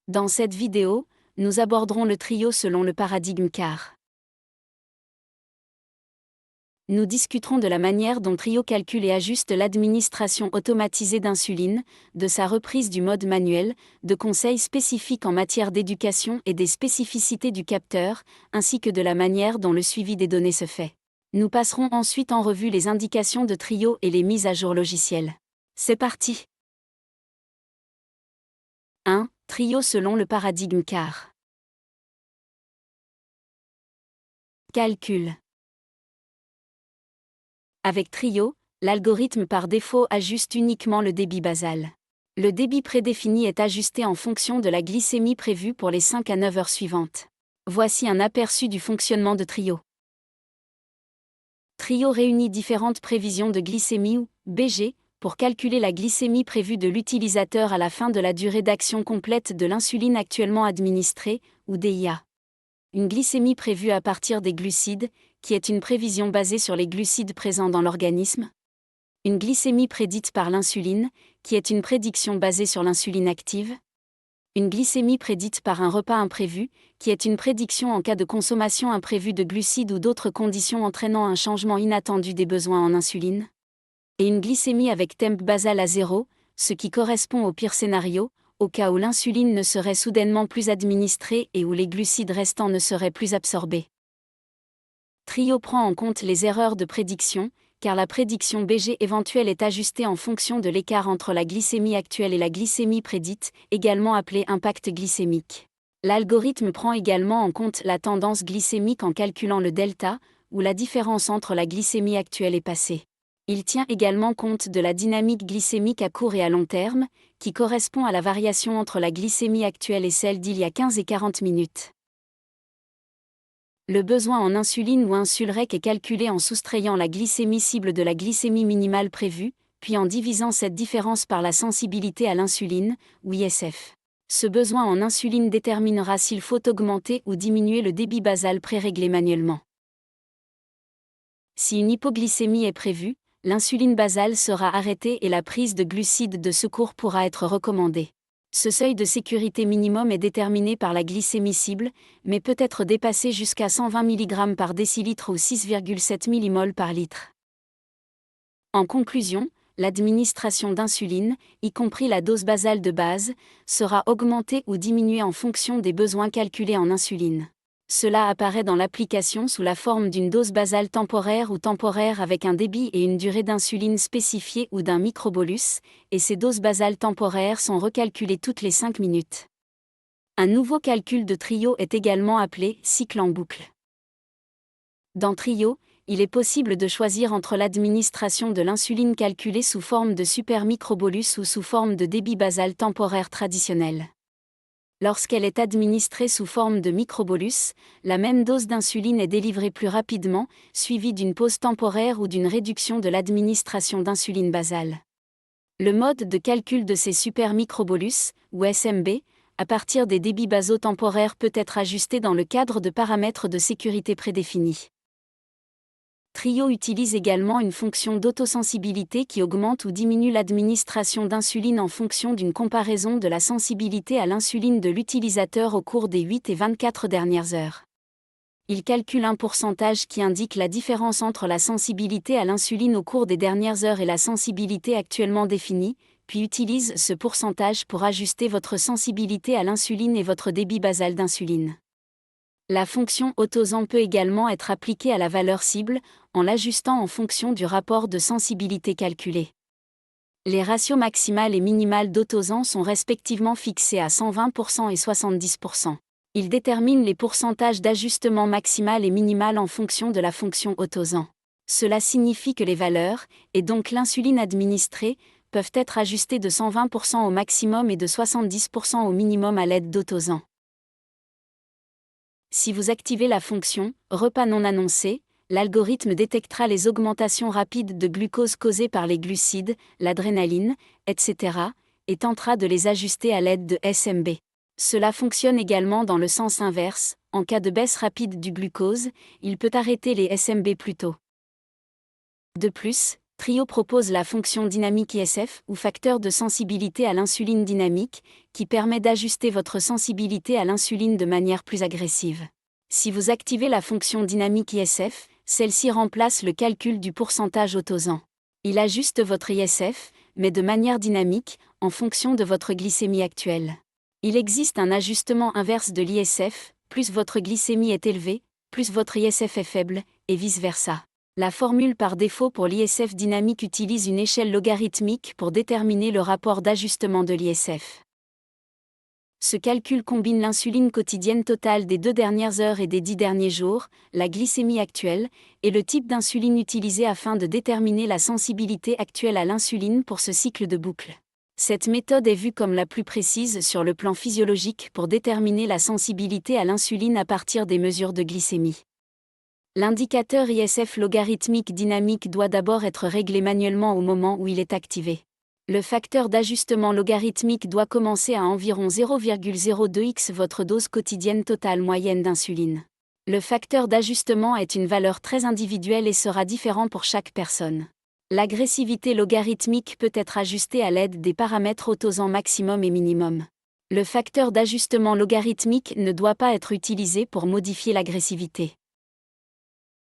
Dans cette vidéo, nous aborderons le trio selon le paradigme CAR. Nous discuterons de la manière dont Trio calcule et ajuste l'administration automatisée d'insuline, de sa reprise du mode manuel, de conseils spécifiques en matière d'éducation et des spécificités du capteur, ainsi que de la manière dont le suivi des données se fait. Nous passerons ensuite en revue les indications de Trio et les mises à jour logicielles. C'est parti! 1. Trio selon le paradigme CAR. Calcul. Avec Trio, l'algorithme par défaut ajuste uniquement le débit basal. Le débit prédéfini est ajusté en fonction de la glycémie prévue pour les 5 à 9 heures suivantes. Voici un aperçu du fonctionnement de Trio. Trio réunit différentes prévisions de glycémie ou BG pour calculer la glycémie prévue de l'utilisateur à la fin de la durée d'action complète de l'insuline actuellement administrée, ou DIA. Une glycémie prévue à partir des glucides, qui est une prévision basée sur les glucides présents dans l'organisme. Une glycémie prédite par l'insuline, qui est une prédiction basée sur l'insuline active. Une glycémie prédite par un repas imprévu, qui est une prédiction en cas de consommation imprévue de glucides ou d'autres conditions entraînant un changement inattendu des besoins en insuline. Et une glycémie avec temp basal à 0, ce qui correspond au pire scénario, au cas où l'insuline ne serait soudainement plus administrée et où les glucides restants ne seraient plus absorbés. Trio prend en compte les erreurs de prédiction, car la prédiction BG éventuelle est ajustée en fonction de l'écart entre la glycémie actuelle et la glycémie prédite, également appelée impact glycémique. L'algorithme prend également en compte la tendance glycémique en calculant le delta, ou la différence entre la glycémie actuelle et passée. Il tient également compte de la dynamique glycémique à court et à long terme, qui correspond à la variation entre la glycémie actuelle et celle d'il y a 15 et 40 minutes. Le besoin en insuline ou insulrec est calculé en soustrayant la glycémie cible de la glycémie minimale prévue, puis en divisant cette différence par la sensibilité à l'insuline, ou ISF. Ce besoin en insuline déterminera s'il faut augmenter ou diminuer le débit basal préréglé manuellement. Si une hypoglycémie est prévue, l'insuline basale sera arrêtée et la prise de glucides de secours pourra être recommandée. Ce seuil de sécurité minimum est déterminé par la glycémie cible, mais peut être dépassé jusqu'à 120 mg par décilitre ou 6,7 mmol par litre. En conclusion, l'administration d'insuline, y compris la dose basale de base, sera augmentée ou diminuée en fonction des besoins calculés en insuline. Cela apparaît dans l'application sous la forme d'une dose basale temporaire ou temporaire avec un débit et une durée d'insuline spécifiée ou d'un microbolus, et ces doses basales temporaires sont recalculées toutes les 5 minutes. Un nouveau calcul de Trio est également appelé cycle en boucle. Dans Trio, il est possible de choisir entre l'administration de l'insuline calculée sous forme de supermicrobolus ou sous forme de débit basal temporaire traditionnel. Lorsqu'elle est administrée sous forme de microbolus, la même dose d'insuline est délivrée plus rapidement, suivie d'une pause temporaire ou d'une réduction de l'administration d'insuline basale. Le mode de calcul de ces supermicrobolus, ou SMB, à partir des débits basaux temporaires peut être ajusté dans le cadre de paramètres de sécurité prédéfinis. Trio utilise également une fonction d'autosensibilité qui augmente ou diminue l'administration d'insuline en fonction d'une comparaison de la sensibilité à l'insuline de l'utilisateur au cours des 8 et 24 dernières heures. Il calcule un pourcentage qui indique la différence entre la sensibilité à l'insuline au cours des dernières heures et la sensibilité actuellement définie, puis utilise ce pourcentage pour ajuster votre sensibilité à l'insuline et votre débit basal d'insuline. La fonction autosan peut également être appliquée à la valeur cible, en l'ajustant en fonction du rapport de sensibilité calculé. Les ratios maximales et minimales d'autosan sont respectivement fixés à 120% et 70%. Ils déterminent les pourcentages d'ajustement maximal et minimal en fonction de la fonction autosan. Cela signifie que les valeurs, et donc l'insuline administrée, peuvent être ajustées de 120% au maximum et de 70% au minimum à l'aide d'autosan. Si vous activez la fonction « repas non annoncé », l'algorithme détectera les augmentations rapides de glucose causées par les glucides, l'adrénaline, etc., et tentera de les ajuster à l'aide de SMB. Cela fonctionne également dans le sens inverse, en cas de baisse rapide du glucose, il peut arrêter les SMB plus tôt. De plus, Trio propose la fonction dynamique ISF ou facteur de sensibilité à l'insuline dynamique, qui permet d'ajuster votre sensibilité à l'insuline de manière plus agressive. Si vous activez la fonction dynamique ISF, celle-ci remplace le calcul du pourcentage autosant. Il ajuste votre ISF, mais de manière dynamique, en fonction de votre glycémie actuelle. Il existe un ajustement inverse de l'ISF, plus votre glycémie est élevée, plus votre ISF est faible, et vice-versa. La formule par défaut pour l'ISF dynamique utilise une échelle logarithmique pour déterminer le rapport d'ajustement de l'ISF. Ce calcul combine l'insuline quotidienne totale des 2 dernières heures et des 10 derniers jours, la glycémie actuelle, et le type d'insuline utilisé afin de déterminer la sensibilité actuelle à l'insuline pour ce cycle de boucle. Cette méthode est vue comme la plus précise sur le plan physiologique pour déterminer la sensibilité à l'insuline à partir des mesures de glycémie. L'indicateur ISF logarithmique dynamique doit d'abord être réglé manuellement au moment où il est activé. Le facteur d'ajustement logarithmique doit commencer à environ 0,02x votre dose quotidienne totale moyenne d'insuline. Le facteur d'ajustement est une valeur très individuelle et sera différent pour chaque personne. L'agressivité logarithmique peut être ajustée à l'aide des paramètres autosant maximum et minimum. Le facteur d'ajustement logarithmique ne doit pas être utilisé pour modifier l'agressivité.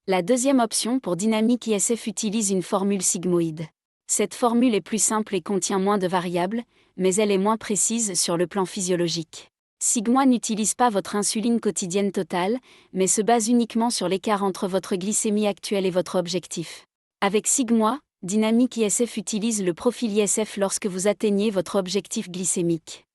La deuxième option pour dynamique ISF utilise une formule sigmoïde. Cette formule est plus simple et contient moins de variables, mais elle est moins précise sur le plan physiologique. Sigma n'utilise pas votre insuline quotidienne totale, mais se base uniquement sur l'écart entre votre glycémie actuelle et votre objectif. Avec Sigma, dynamique ISF utilise le profil ISF lorsque vous atteignez votre objectif glycémique.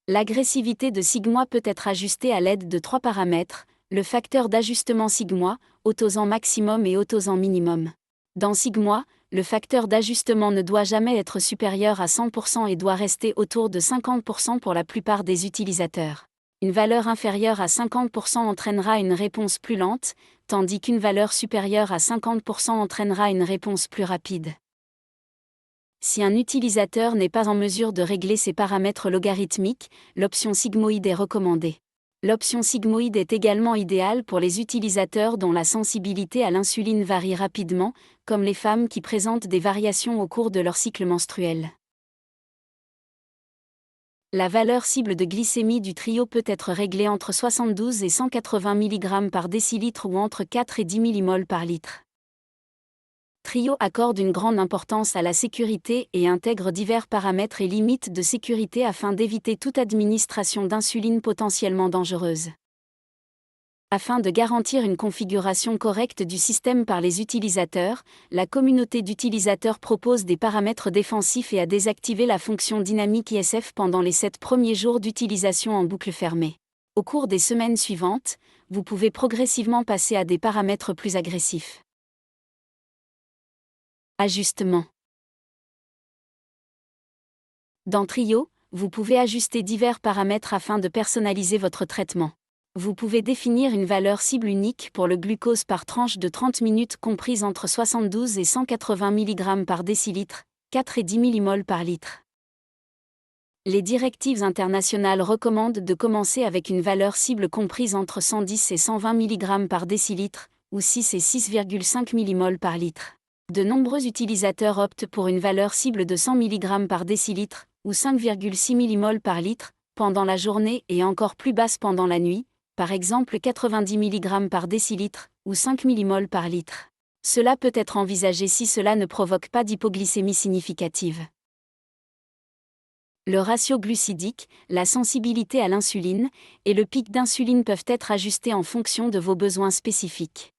L'agressivité de Sigma peut être ajustée à l'aide de 3 paramètres, le facteur d'ajustement Sigma, autosant maximum et autosant minimum. Dans Sigma, le facteur d'ajustement ne doit jamais être supérieur à 100% et doit rester autour de 50% pour la plupart des utilisateurs. Une valeur inférieure à 50% entraînera une réponse plus lente, tandis qu'une valeur supérieure à 50% entraînera une réponse plus rapide. Si un utilisateur n'est pas en mesure de régler ses paramètres logarithmiques, l'option sigmoïde est recommandée. L'option sigmoïde est également idéale pour les utilisateurs dont la sensibilité à l'insuline varie rapidement, comme les femmes qui présentent des variations au cours de leur cycle menstruel. La valeur cible de glycémie du trio peut être réglée entre 72 et 180 mg par décilitre ou entre 4 et 10 mmol par litre. Trio accorde une grande importance à la sécurité et intègre divers paramètres et limites de sécurité afin d'éviter toute administration d'insuline potentiellement dangereuse. Afin de garantir une configuration correcte du système par les utilisateurs, la communauté d'utilisateurs propose des paramètres défensifs et à désactiver la fonction dynamique ISF pendant les 7 premiers jours d'utilisation en boucle fermée. Au cours des semaines suivantes, vous pouvez progressivement passer à des paramètres plus agressifs. Ajustement. Dans Trio, vous pouvez ajuster divers paramètres afin de personnaliser votre traitement. Vous pouvez définir une valeur cible unique pour le glucose par tranche de 30 minutes comprise entre 72 et 180 mg par décilitre, 4 et 10 mmol par litre. Les directives internationales recommandent de commencer avec une valeur cible comprise entre 110 et 120 mg par décilitre, ou 6 et 6,5 mmol par litre. De nombreux utilisateurs optent pour une valeur cible de 100 mg par décilitre, ou 5,6 mmol par litre, pendant la journée et encore plus basse pendant la nuit, par exemple 90 mg par décilitre, ou 5 mmol par litre. Cela peut être envisagé si cela ne provoque pas d'hypoglycémie significative. Le ratio glucidique, la sensibilité à l'insuline, et le pic d'insuline peuvent être ajustés en fonction de vos besoins spécifiques.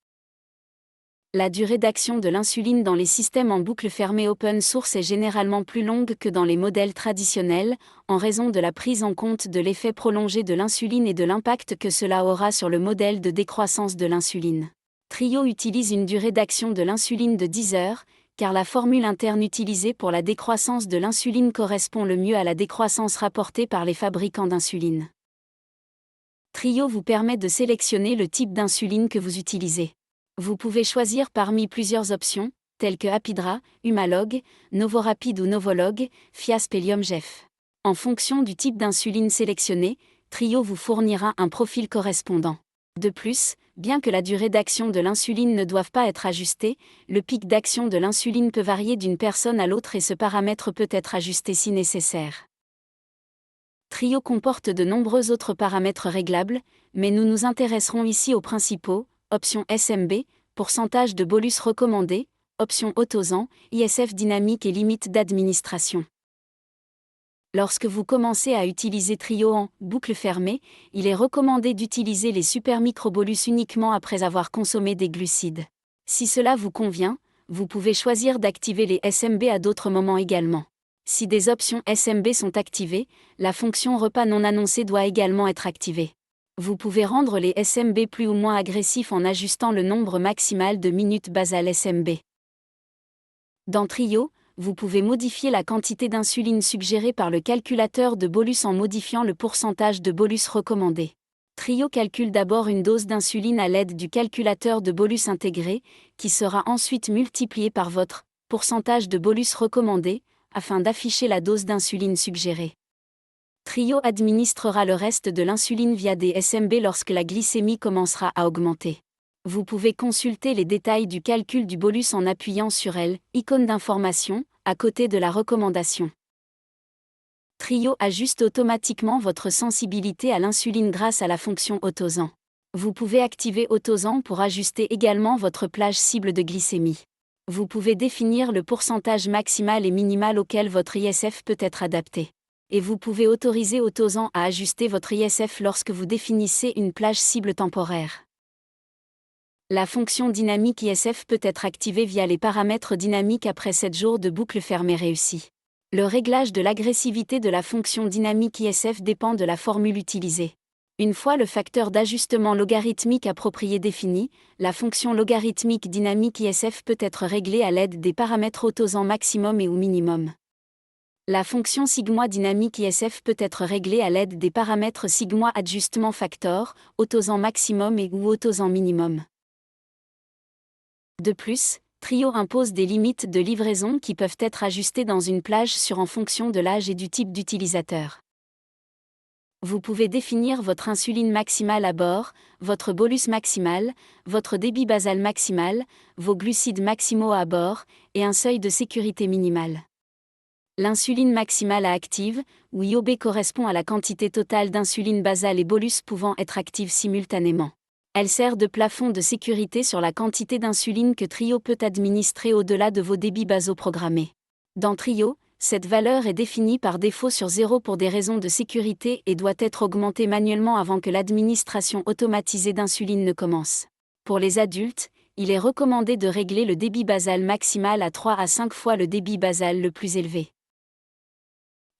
La durée d'action de l'insuline dans les systèmes en boucle fermée open source est généralement plus longue que dans les modèles traditionnels, en raison de la prise en compte de l'effet prolongé de l'insuline et de l'impact que cela aura sur le modèle de décroissance de l'insuline. Trio utilise une durée d'action de l'insuline de 10 heures, car la formule interne utilisée pour la décroissance de l'insuline correspond le mieux à la décroissance rapportée par les fabricants d'insuline. Trio vous permet de sélectionner le type d'insuline que vous utilisez. Vous pouvez choisir parmi plusieurs options, telles que Apidra, Humalog, Novorapid ou Novolog, Fiasp et Lyumjev. En fonction du type d'insuline sélectionné, Trio vous fournira un profil correspondant. De plus, bien que la durée d'action de l'insuline ne doive pas être ajustée, le pic d'action de l'insuline peut varier d'une personne à l'autre et ce paramètre peut être ajusté si nécessaire. Trio comporte de nombreux autres paramètres réglables, mais nous nous intéresserons ici aux principaux: option SMB, pourcentage de bolus recommandé, option autosan, ISF dynamique et limite d'administration. Lorsque vous commencez à utiliser Trio en boucle fermée, il est recommandé d'utiliser les supermicrobolus uniquement après avoir consommé des glucides. Si cela vous convient, vous pouvez choisir d'activer les SMB à d'autres moments également. Si des options SMB sont activées, la fonction repas non annoncé doit également être activée. Vous pouvez rendre les SMB plus ou moins agressifs en ajustant le nombre maximal de minutes basales SMB. Dans Trio, vous pouvez modifier la quantité d'insuline suggérée par le calculateur de bolus en modifiant le pourcentage de bolus recommandé. Trio calcule d'abord une dose d'insuline à l'aide du calculateur de bolus intégré, qui sera ensuite multiplié par votre pourcentage de bolus recommandé, afin d'afficher la dose d'insuline suggérée. Trio administrera le reste de l'insuline via des SMB lorsque la glycémie commencera à augmenter. Vous pouvez consulter les détails du calcul du bolus en appuyant sur l'icône d'information, à côté de la recommandation. Trio ajuste automatiquement votre sensibilité à l'insuline grâce à la fonction autosan. Vous pouvez activer autosan pour ajuster également votre plage cible de glycémie. Vous pouvez définir le pourcentage maximal et minimal auquel votre ISF peut être adapté. Et vous pouvez autoriser autosan à ajuster votre ISF lorsque vous définissez une plage cible temporaire. La fonction dynamique ISF peut être activée via les paramètres dynamiques après 7 jours de boucle fermée réussie. Le réglage de l'agressivité de la fonction dynamique ISF dépend de la formule utilisée. Une fois le facteur d'ajustement logarithmique approprié défini, la fonction logarithmique dynamique ISF peut être réglée à l'aide des paramètres autosan maximum et ou minimum. La fonction sigmoid dynamique ISF peut être réglée à l'aide des paramètres sigmoid adjustement factor, autosan maximum et ou autosan minimum. De plus, Trio impose des limites de livraison qui peuvent être ajustées dans une plage sur en fonction de l'âge et du type d'utilisateur. Vous pouvez définir votre insuline maximale à bord, votre bolus maximal, votre débit basal maximal, vos glucides maximaux à bord, et un seuil de sécurité minimal. L'insuline maximale à active, ou IOB, correspond à la quantité totale d'insuline basale et bolus pouvant être active simultanément. Elle sert de plafond de sécurité sur la quantité d'insuline que Trio peut administrer au-delà de vos débits basaux programmés. Dans Trio, cette valeur est définie par défaut sur 0 pour des raisons de sécurité et doit être augmentée manuellement avant que l'administration automatisée d'insuline ne commence. Pour les adultes, il est recommandé de régler le débit basal maximal à 3 à 5 fois le débit basal le plus élevé.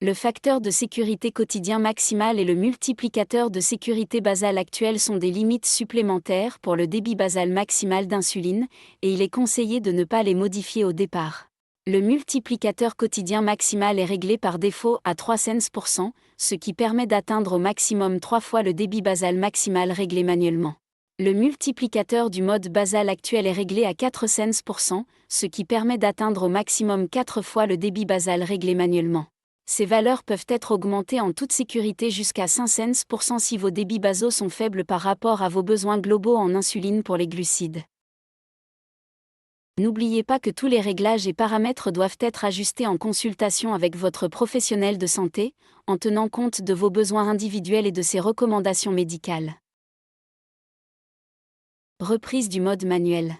Le facteur de sécurité quotidien maximal et le multiplicateur de sécurité basale actuel sont des limites supplémentaires pour le débit basal maximal d'insuline, et il est conseillé de ne pas les modifier au départ. Le multiplicateur quotidien maximal est réglé par défaut à 3 cents%, ce qui permet d'atteindre au maximum 3 fois le débit basal maximal réglé manuellement. Le multiplicateur du mode basal actuel est réglé à 4 cents%, ce qui permet d'atteindre au maximum 4 fois le débit basal réglé manuellement. Ces valeurs peuvent être augmentées en toute sécurité jusqu'à 5 cents% si vos débits basaux sont faibles par rapport à vos besoins globaux en insuline pour les glucides. N'oubliez pas que tous les réglages et paramètres doivent être ajustés en consultation avec votre professionnel de santé, en tenant compte de vos besoins individuels et de ses recommandations médicales. Reprise du mode manuel.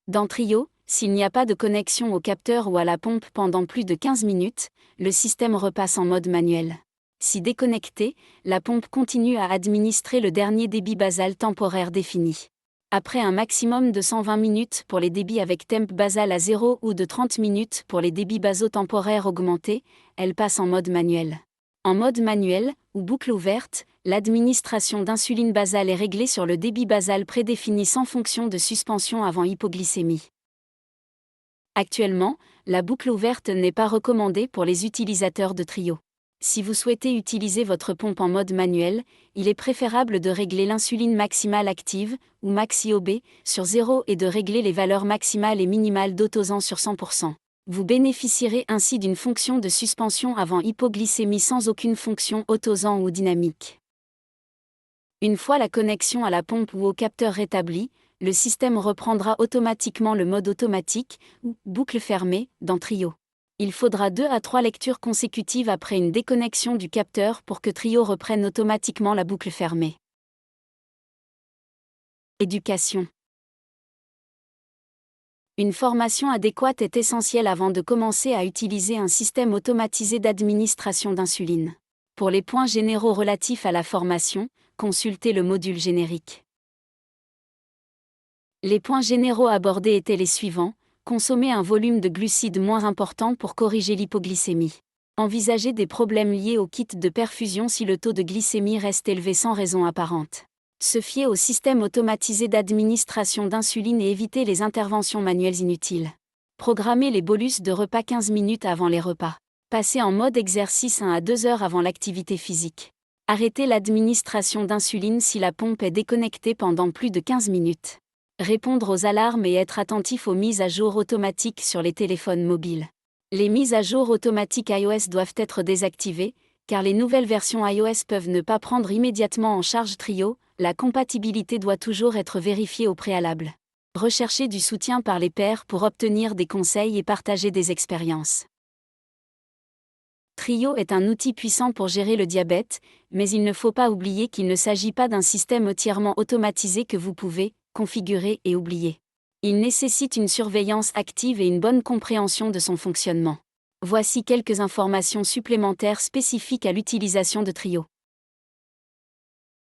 Dans Trio, s'il n'y a pas de connexion au capteur ou à la pompe pendant plus de 15 minutes, le système repasse en mode manuel. Si déconnecté, la pompe continue à administrer le dernier débit basal temporaire défini. Après un maximum de 120 minutes pour les débits avec temp basal à 0 ou de 30 minutes pour les débits basaux temporaires augmentés, elle passe en mode manuel. En mode manuel, ou boucle ouverte, l'administration d'insuline basale est réglée sur le débit basal prédéfini sans fonction de suspension avant hypoglycémie. Actuellement, la boucle ouverte n'est pas recommandée pour les utilisateurs de Trio. Si vous souhaitez utiliser votre pompe en mode manuel, il est préférable de régler l'insuline maximale active, ou max IOB, sur 0 et de régler les valeurs maximales et minimales d'autosan sur 100%. Vous bénéficierez ainsi d'une fonction de suspension avant hypoglycémie sans aucune fonction autosan ou dynamique. Une fois la connexion à la pompe ou au capteur rétablie, le système reprendra automatiquement le mode automatique, ou boucle fermée, dans Trio. Il faudra 2 à 3 lectures consécutives après une déconnexion du capteur pour que Trio reprenne automatiquement la boucle fermée. Éducation. Une formation adéquate est essentielle avant de commencer à utiliser un système automatisé d'administration d'insuline. Pour les points généraux relatifs à la formation, consultez le module générique. Les points généraux abordés étaient les suivants: consommer un volume de glucides moins important pour corriger l'hypoglycémie. Envisager des problèmes liés au kit de perfusion si le taux de glycémie reste élevé sans raison apparente. Se fier au système automatisé d'administration d'insuline et éviter les interventions manuelles inutiles. Programmer les bolus de repas 15 minutes avant les repas. Passer en mode exercice 1 à 2 heures avant l'activité physique. Arrêter l'administration d'insuline si la pompe est déconnectée pendant plus de 15 minutes. Répondre aux alarmes et être attentif aux mises à jour automatiques sur les téléphones mobiles. Les mises à jour automatiques iOS doivent être désactivées, car les nouvelles versions iOS peuvent ne pas prendre immédiatement en charge Trio. La compatibilité doit toujours être vérifiée au préalable. Recherchez du soutien par les pairs pour obtenir des conseils et partager des expériences. Trio est un outil puissant pour gérer le diabète, mais il ne faut pas oublier qu'il ne s'agit pas d'un système entièrement automatisé que vous pouvez configurer et oublier. Il nécessite une surveillance active et une bonne compréhension de son fonctionnement. Voici quelques informations supplémentaires spécifiques à l'utilisation de Trio.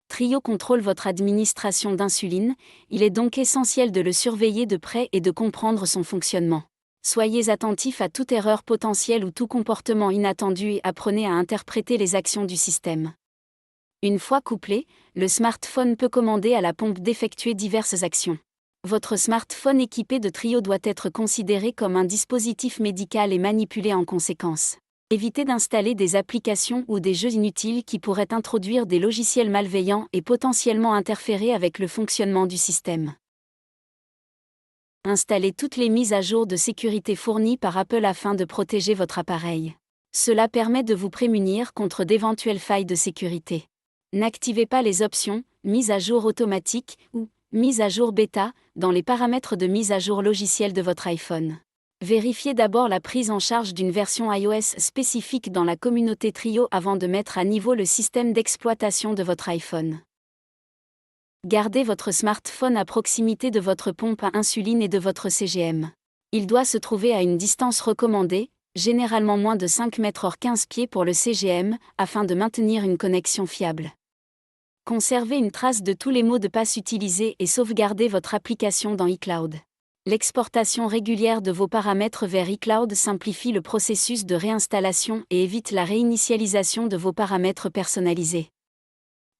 Trio contrôle votre administration d'insuline, il est donc essentiel de le surveiller de près et de comprendre son fonctionnement. Soyez attentif à toute erreur potentielle ou tout comportement inattendu et apprenez à interpréter les actions du système. Une fois couplé, le smartphone peut commander à la pompe d'effectuer diverses actions. Votre smartphone équipé de Trio doit être considéré comme un dispositif médical et manipulé en conséquence. Évitez d'installer des applications ou des jeux inutiles qui pourraient introduire des logiciels malveillants et potentiellement interférer avec le fonctionnement du système. Installez toutes les mises à jour de sécurité fournies par Apple afin de protéger votre appareil. Cela permet de vous prémunir contre d'éventuelles failles de sécurité. N'activez pas les options « mise à jour automatique » ou « mise à jour bêta » dans les paramètres de mise à jour logicielle de votre iPhone. Vérifiez d'abord la prise en charge d'une version iOS spécifique dans la communauté Trio avant de mettre à niveau le système d'exploitation de votre iPhone. Gardez votre smartphone à proximité de votre pompe à insuline et de votre CGM. Il doit se trouver à une distance recommandée, généralement moins de 5 mètres hors 15 pieds pour le CGM, afin de maintenir une connexion fiable. Conservez une trace de tous les mots de passe utilisés et sauvegardez votre application dans iCloud. L'exportation régulière de vos paramètres vers iCloud simplifie le processus de réinstallation et évite la réinitialisation de vos paramètres personnalisés.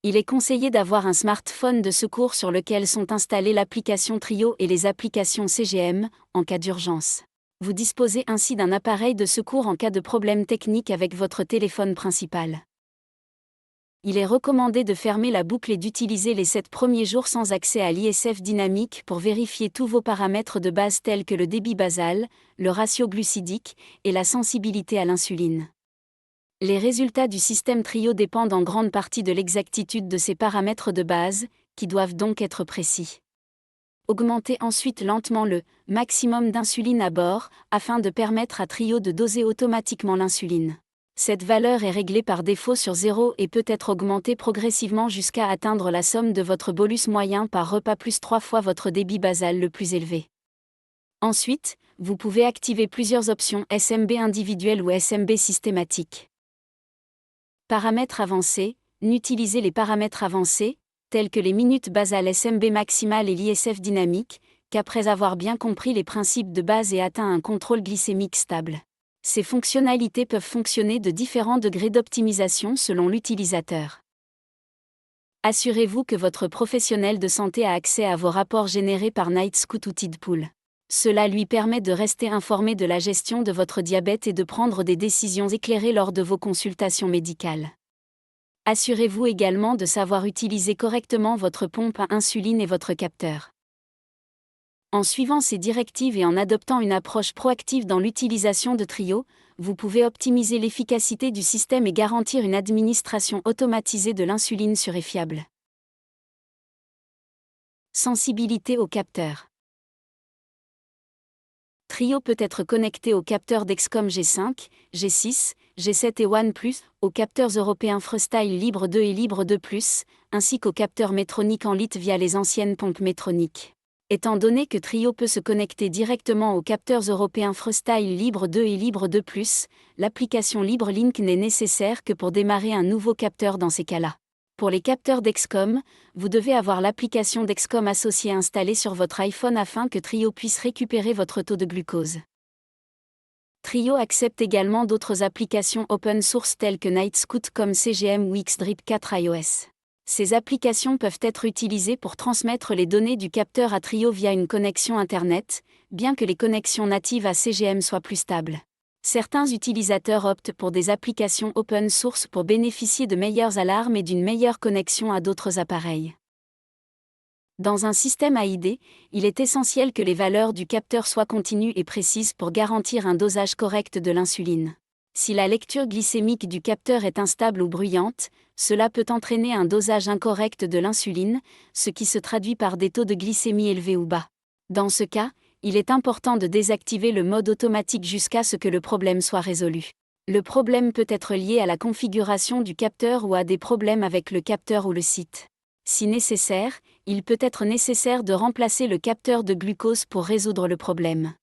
Il est conseillé d'avoir un smartphone de secours sur lequel sont installées l'application Trio et les applications CGM, en cas d'urgence. Vous disposez ainsi d'un appareil de secours en cas de problème technique avec votre téléphone principal. Il est recommandé de fermer la boucle et d'utiliser les 7 premiers jours sans accès à l'ISF dynamique pour vérifier tous vos paramètres de base tels que le débit basal, le ratio glucidique et la sensibilité à l'insuline. Les résultats du système Trio dépendent en grande partie de l'exactitude de ces paramètres de base, qui doivent donc être précis. Augmentez ensuite lentement le maximum d'insuline à bord, afin de permettre à Trio de doser automatiquement l'insuline. Cette valeur est réglée par défaut sur 0 et peut être augmentée progressivement jusqu'à atteindre la somme de votre bolus moyen par repas plus 3 fois votre débit basal le plus élevé. Ensuite, vous pouvez activer plusieurs options SMB individuelles ou SMB systématiques. Paramètres avancés. N'utilisez les paramètres avancés, tels que les minutes basales SMB maximales et l'ISF dynamique, qu'après avoir bien compris les principes de base et atteint un contrôle glycémique stable. Ces fonctionnalités peuvent fonctionner de différents degrés d'optimisation selon l'utilisateur. Assurez-vous que votre professionnel de santé a accès à vos rapports générés par Nightscout ou Tidpool. Cela lui permet de rester informé de la gestion de votre diabète et de prendre des décisions éclairées lors de vos consultations médicales. Assurez-vous également de savoir utiliser correctement votre pompe à insuline et votre capteur. En suivant ces directives et en adoptant une approche proactive dans l'utilisation de Trio, vous pouvez optimiser l'efficacité du système et garantir une administration automatisée de l'insuline sûre et fiable. Sensibilité au capteur. Trio peut être connecté aux capteurs Dexcom G5, G6, G7 et OnePlus, aux capteurs européens Freestyle Libre 2 et Libre 2 Plus, ainsi qu'aux capteurs Medtronic en litre via les anciennes pompes Medtronic. Étant donné que Trio peut se connecter directement aux capteurs européens Freestyle Libre 2 et Libre 2 Plus, l'application LibreLink n'est nécessaire que pour démarrer un nouveau capteur dans ces cas-là. Pour les capteurs Dexcom, vous devez avoir l'application Dexcom associée installée sur votre iPhone afin que Trio puisse récupérer votre taux de glucose. Trio accepte également d'autres applications open source telles que Nightscout comme CGM ou Xdrip 4 iOS. Ces applications peuvent être utilisées pour transmettre les données du capteur à Trio via une connexion Internet, bien que les connexions natives à CGM soient plus stables. Certains utilisateurs optent pour des applications open source pour bénéficier de meilleures alarmes et d'une meilleure connexion à d'autres appareils. Dans un système AID, il est essentiel que les valeurs du capteur soient continues et précises pour garantir un dosage correct de l'insuline. Si la lecture glycémique du capteur est instable ou bruyante, cela peut entraîner un dosage incorrect de l'insuline, ce qui se traduit par des taux de glycémie élevés ou bas. Dans ce cas, il est important de désactiver le mode automatique jusqu'à ce que le problème soit résolu. Le problème peut être lié à la configuration du capteur ou à des problèmes avec le capteur ou le site. Si nécessaire, il peut être nécessaire de remplacer le capteur de glucose pour résoudre le problème.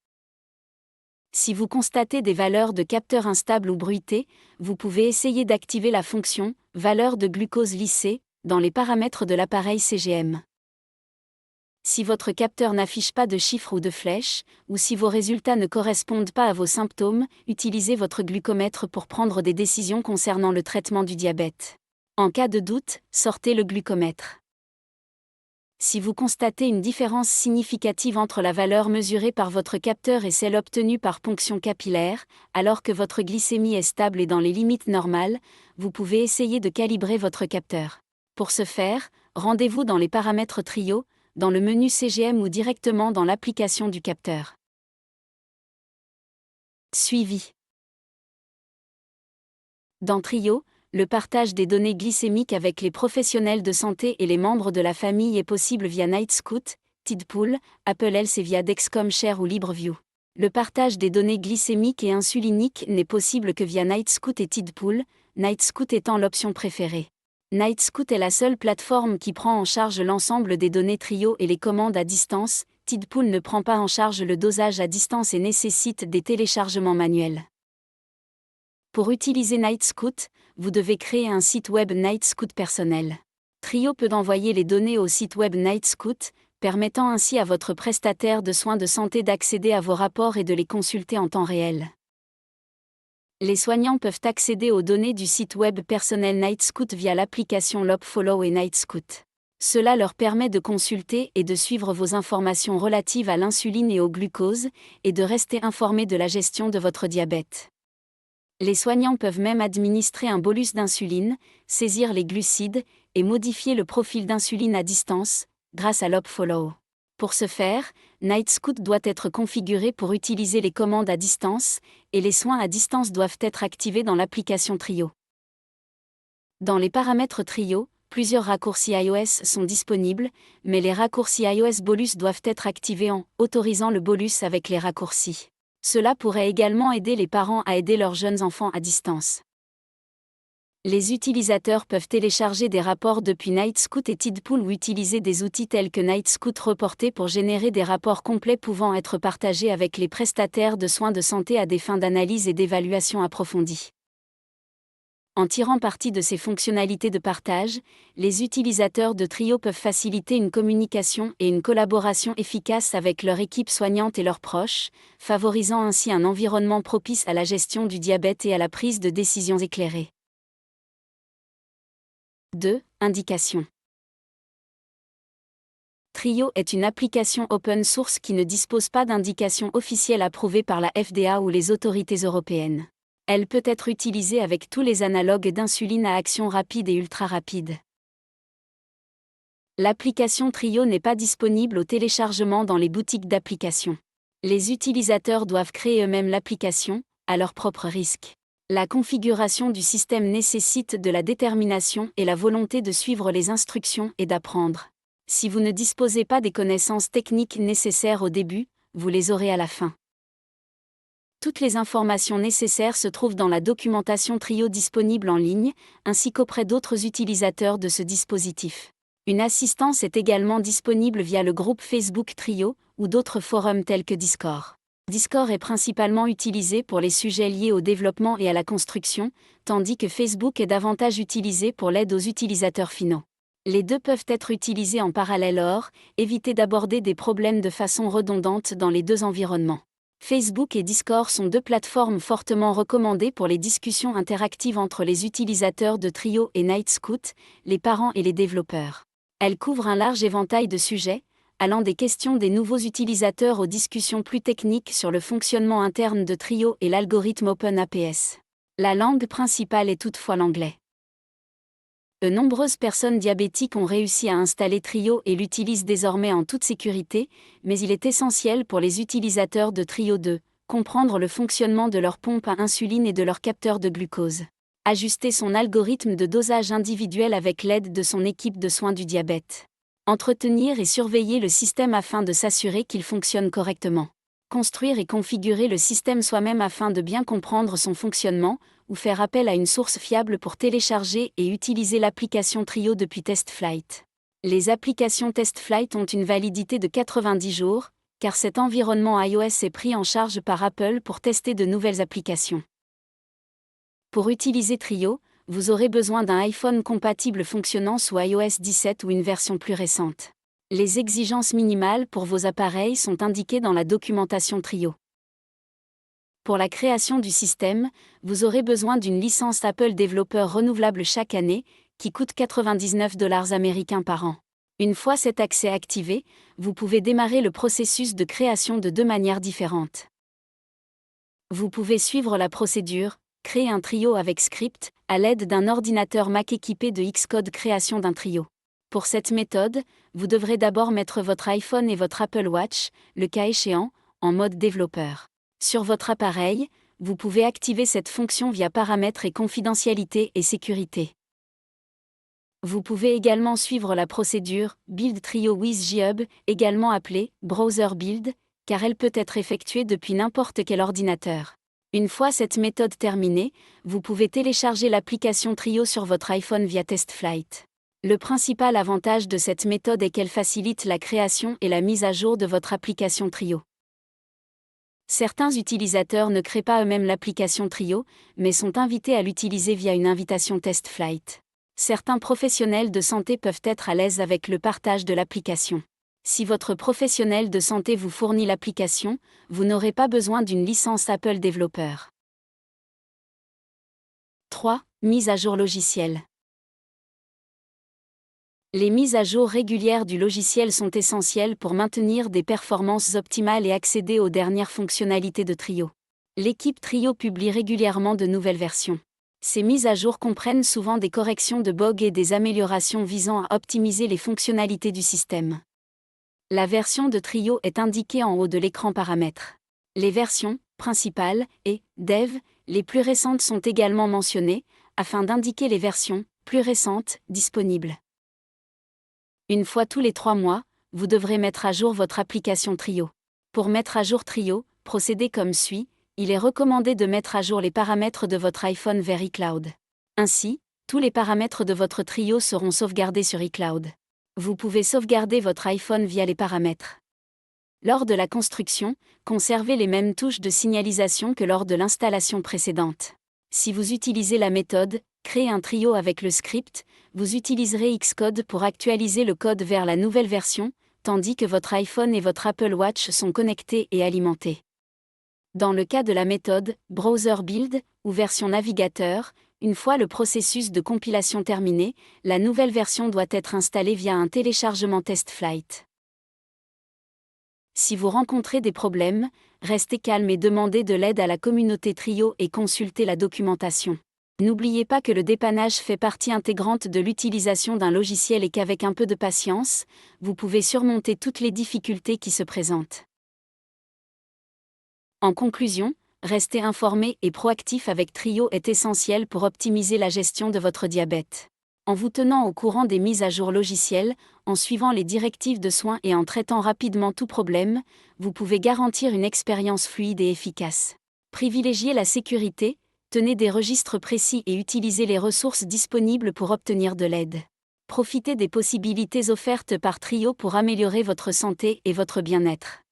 Si vous constatez des valeurs de capteur instables ou bruitées, vous pouvez essayer d'activer la fonction « valeur de glucose lissée » dans les paramètres de l'appareil CGM. Si votre capteur n'affiche pas de chiffres ou de flèches, ou si vos résultats ne correspondent pas à vos symptômes, utilisez votre glucomètre pour prendre des décisions concernant le traitement du diabète. En cas de doute, sortez le glucomètre. Si vous constatez une différence significative entre la valeur mesurée par votre capteur et celle obtenue par ponction capillaire, alors que votre glycémie est stable et dans les limites normales, vous pouvez essayer de calibrer votre capteur. Pour ce faire, rendez-vous dans les paramètres Trio, dans le menu CGM ou directement dans l'application du capteur. Suivi. Dans Trio, le partage des données glycémiques avec les professionnels de santé et les membres de la famille est possible via Nightscout, Tidpool, Apple Health et via Dexcom Share ou LibreView. Le partage des données glycémiques et insuliniques n'est possible que via Nightscout et Tidpool, Nightscout étant l'option préférée. Nightscout est la seule plateforme qui prend en charge l'ensemble des données Trio et les commandes à distance. Tidpool ne prend pas en charge le dosage à distance et nécessite des téléchargements manuels. Pour utiliser Nightscout, vous devez créer un site web Nightscout personnel. Trio peut envoyer les données au site web Nightscout, permettant ainsi à votre prestataire de soins de santé d'accéder à vos rapports et de les consulter en temps réel. Les soignants peuvent accéder aux données du site web personnel Nightscout via l'application LobFollow et Nightscout. Cela leur permet de consulter et de suivre vos informations relatives à l'insuline et au glucose, et de rester informés de la gestion de votre diabète. Les soignants peuvent même administrer un bolus d'insuline, saisir les glucides, et modifier le profil d'insuline à distance, grâce à LobFollow. Pour ce faire, Nightscout doit être configuré pour utiliser les commandes à distance, et les soins à distance doivent être activés dans l'application Trio. Dans les paramètres Trio, plusieurs raccourcis iOS sont disponibles, mais les raccourcis iOS bolus doivent être activés en « autorisant le bolus avec les raccourcis ». Cela pourrait également aider les parents à aider leurs jeunes enfants à distance. Les utilisateurs peuvent télécharger des rapports depuis Nightscout et Tidpool ou utiliser des outils tels que Nightscout Reporter pour générer des rapports complets pouvant être partagés avec les prestataires de soins de santé à des fins d'analyse et d'évaluation approfondie. En tirant parti de ces fonctionnalités de partage, les utilisateurs de Trio peuvent faciliter une communication et une collaboration efficace avec leur équipe soignante et leurs proches, favorisant ainsi un environnement propice à la gestion du diabète et à la prise de décisions éclairées. 2. Indications. Trio est une application open source qui ne dispose pas d'indications officielles approuvées par la FDA ou les autorités européennes. Elle peut être utilisée avec tous les analogues d'insuline à action rapide et ultra rapide. L'application Trio n'est pas disponible au téléchargement dans les boutiques d'applications. Les utilisateurs doivent créer eux-mêmes l'application, à leur propre risque. La configuration du système nécessite de la détermination et la volonté de suivre les instructions et d'apprendre. Si vous ne disposez pas des connaissances techniques nécessaires au début, vous les aurez à la fin. Toutes les informations nécessaires se trouvent dans la documentation Trio disponible en ligne, ainsi qu'auprès d'autres utilisateurs de ce dispositif. Une assistance est également disponible via le groupe Facebook Trio, ou d'autres forums tels que Discord. Discord est principalement utilisé pour les sujets liés au développement et à la construction, tandis que Facebook est davantage utilisé pour l'aide aux utilisateurs finaux. Les deux peuvent être utilisés en parallèle or, évitez d'aborder des problèmes de façon redondante dans les deux environnements. Facebook et Discord sont deux plateformes fortement recommandées pour les discussions interactives entre les utilisateurs de Trio et Night Scout, les parents et les développeurs. Elles couvrent un large éventail de sujets, allant des questions des nouveaux utilisateurs aux discussions plus techniques sur le fonctionnement interne de Trio et l'algorithme OpenAPS. La langue principale est toutefois l'anglais. De nombreuses personnes diabétiques ont réussi à installer Trio et l'utilisent désormais en toute sécurité, mais il est essentiel pour les utilisateurs de Trio de comprendre le fonctionnement de leur pompe à insuline et de leur capteur de glucose. Ajuster son algorithme de dosage individuel avec l'aide de son équipe de soins du diabète. Entretenir et surveiller le système afin de s'assurer qu'il fonctionne correctement. Construire et configurer le système soi-même afin de bien comprendre son fonctionnement, ou faire appel à une source fiable pour télécharger et utiliser l'application Trio depuis TestFlight. Les applications TestFlight ont une validité de 90 jours, car cet environnement iOS est pris en charge par Apple pour tester de nouvelles applications. Pour utiliser Trio, vous aurez besoin d'un iPhone compatible fonctionnant sous iOS 17 ou une version plus récente. Les exigences minimales pour vos appareils sont indiquées dans la documentation Trio. Pour la création du système, vous aurez besoin d'une licence Apple développeur renouvelable chaque année, qui coûte $99 américains par an. Une fois cet accès activé, vous pouvez démarrer le processus de création de deux manières différentes. Vous pouvez suivre la procédure, créer un trio avec script, à l'aide d'un ordinateur Mac équipé de Xcode création d'un trio. Pour cette méthode, vous devrez d'abord mettre votre iPhone et votre Apple Watch, le cas échéant, en mode développeur. Sur votre appareil, vous pouvez activer cette fonction via Paramètres et confidentialité et sécurité. Vous pouvez également suivre la procédure Build Trio with GHub, également appelée Browser Build, car elle peut être effectuée depuis n'importe quel ordinateur. Une fois cette méthode terminée, vous pouvez télécharger l'application Trio sur votre iPhone via TestFlight. Le principal avantage de cette méthode est qu'elle facilite la création et la mise à jour de votre application Trio. Certains utilisateurs ne créent pas eux-mêmes l'application Trio, mais sont invités à l'utiliser via une invitation TestFlight. Certains professionnels de santé peuvent être à l'aise avec le partage de l'application. Si votre professionnel de santé vous fournit l'application, vous n'aurez pas besoin d'une licence Apple développeur. 3. Mise à jour logicielle. Les mises à jour régulières du logiciel sont essentielles pour maintenir des performances optimales et accéder aux dernières fonctionnalités de Trio. L'équipe Trio publie régulièrement de nouvelles versions. Ces mises à jour comprennent souvent des corrections de bugs et des améliorations visant à optimiser les fonctionnalités du système. La version de Trio est indiquée en haut de l'écran Paramètres. Les versions, principales, et Dev, les plus récentes sont également mentionnées, afin d'indiquer les versions, plus récentes, disponibles. Une fois tous les 3 mois, vous devrez mettre à jour votre application Trio. Pour mettre à jour Trio, procédez comme suit. Il est recommandé de mettre à jour les paramètres de votre iPhone vers iCloud. Ainsi, tous les paramètres de votre Trio seront sauvegardés sur iCloud. Vous pouvez sauvegarder votre iPhone via les paramètres. Lors de la construction, conservez les mêmes touches de signalisation que lors de l'installation précédente. Si vous utilisez la méthode « Créer un trio avec le script », vous utiliserez Xcode pour actualiser le code vers la nouvelle version, tandis que votre iPhone et votre Apple Watch sont connectés et alimentés. Dans le cas de la méthode « Browser Build » ou version navigateur, une fois le processus de compilation terminé, la nouvelle version doit être installée via un téléchargement TestFlight. Si vous rencontrez des problèmes, restez calme et demandez de l'aide à la communauté Trio et consultez la documentation. N'oubliez pas que le dépannage fait partie intégrante de l'utilisation d'un logiciel et qu'avec un peu de patience, vous pouvez surmonter toutes les difficultés qui se présentent. En conclusion, rester informé et proactif avec Trio est essentiel pour optimiser la gestion de votre diabète. En vous tenant au courant des mises à jour logicielles, en suivant les directives de soins et en traitant rapidement tout problème, vous pouvez garantir une expérience fluide et efficace. Privilégiez la sécurité, tenez des registres précis et utilisez les ressources disponibles pour obtenir de l'aide. Profitez des possibilités offertes par Trio pour améliorer votre santé et votre bien-être.